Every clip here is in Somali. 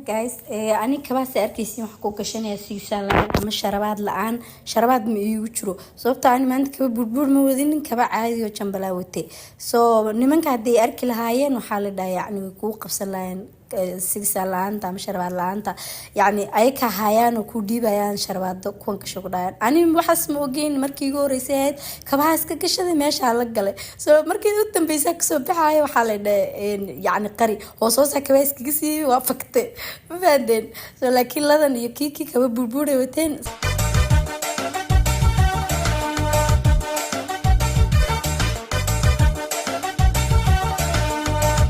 guys ani kaba saarkaysiin wax ku gashanaya siisaan ama sharabaad la'aan sharabaad ma iigu jiro sababtoo aan maanta kaba burbuur ma wadin kaba caadi oo jambala watay soo nimanka hadii arki lahaayeen waxa la dhahay yani ku qabsan lahayn siisaan la'aanta ama sharabaad la'aanta yani ay ka hayaan oo ku dhiibayaan sharabaad kuwan ka shaqadayaan ani waxas ma ogeyn markii ugu horeysay kabaas ka gashaday meesha la galay soo markii u dambeysay ka soo baxay waxa la dhahay yani qari oo soo kabaas kaga sii waafaqtay ma faadeen soo laakiin ladan iyo kiki kaba burbuuray wateen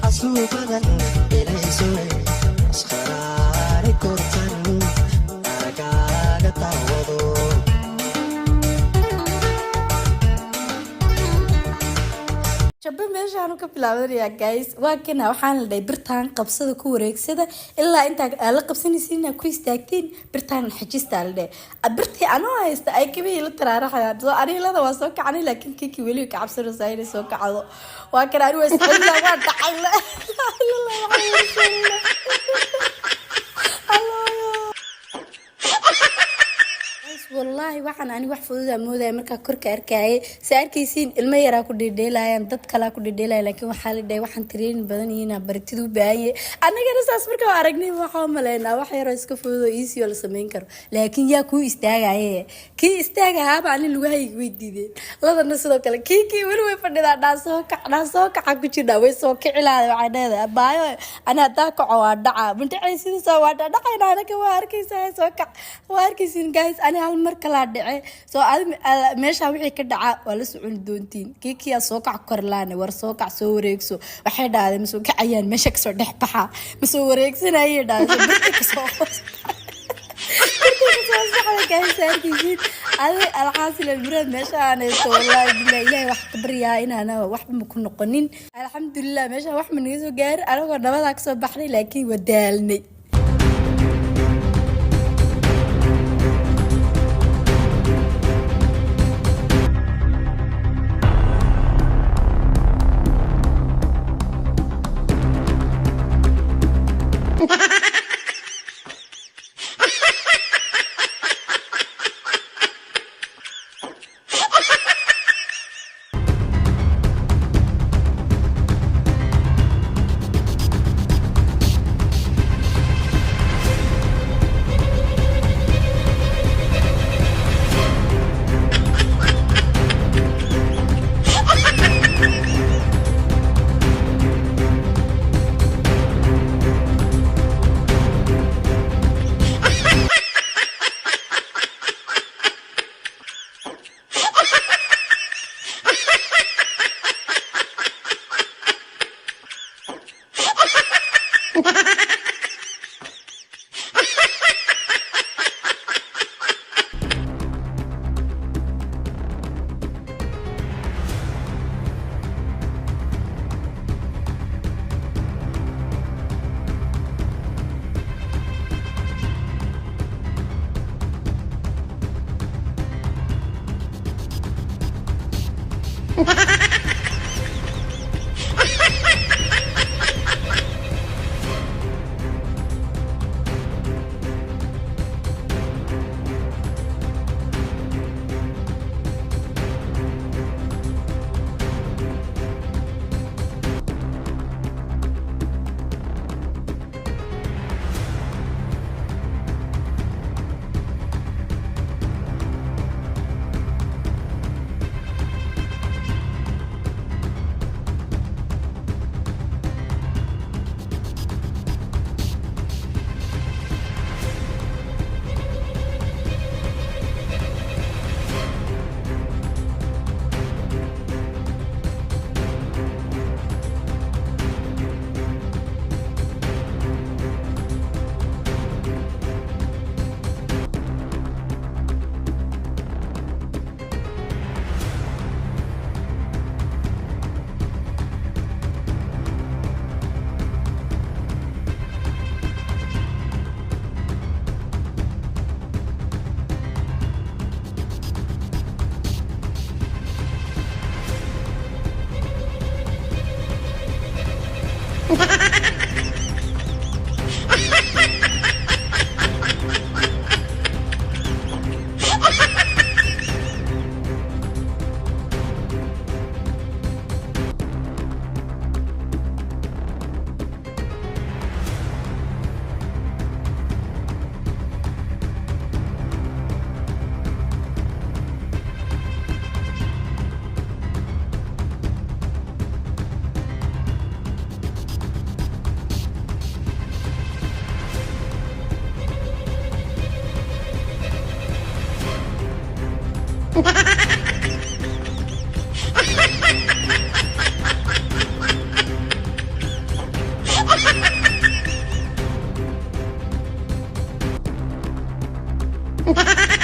asuufadan ilaysoy asqaraari kortan aragaaga taawado شباب ماشي أنا كبلا وريا guys وكنا وحنا اللي برتان قبصة كو وريكسده إلا أنت على قبصني سينا كويس تاكتين برتان حجست على برتي أنا هايست أي كبي لترى راح يعني أنا لا ده وسوق عني لكن كيكي ولي كعبصة رسائل سوق عضو وكنا أنا وسأل لا ما تعال والله waxaan ani wax fudud mooday marka korka arkay saarkiisiin ilma yara ku dhidheelayaan dad kala ku dhidheelay laakiin waxa la dhahay waxaan tireen badan ina bartidu baayay anaga saas marka aragnay waxa maleynaa wax yar iska fudud oo easy oo la sameyn karo laakiin yaa ku istaagay ki istaagay baan lagu hay weydiideen ladana sidoo kale ki wali way fadhidaa dhaasoo kaca ku jira way soo kicilaaday waxa dheeday baayo ana taa kaco waa dhaca bintay sidoo soo waa dhacayna anaga waa arkaysaa soo kac waa arkaysiin guys ani marka la dhacay soo meesha wixii ka dhaca waa la socon doontiin kiikiya soo kac korlaan war soo kac soo wareegso waxay dhaaday ma soo kacayaan meesha ka soo dhex baxa ma soo wareegsanayay dhaaday ka soo كايساركيسين هذا الحاصل البراد ماشي أنا والله بالله إلهي واحد كبريا إن أنا واحد ما كنا قنين الحمد لله ماشي واحد من يسوع جار أنا كنا ما ذاك صباحني لكن ودالني Ha ha ha! Ha ha ha!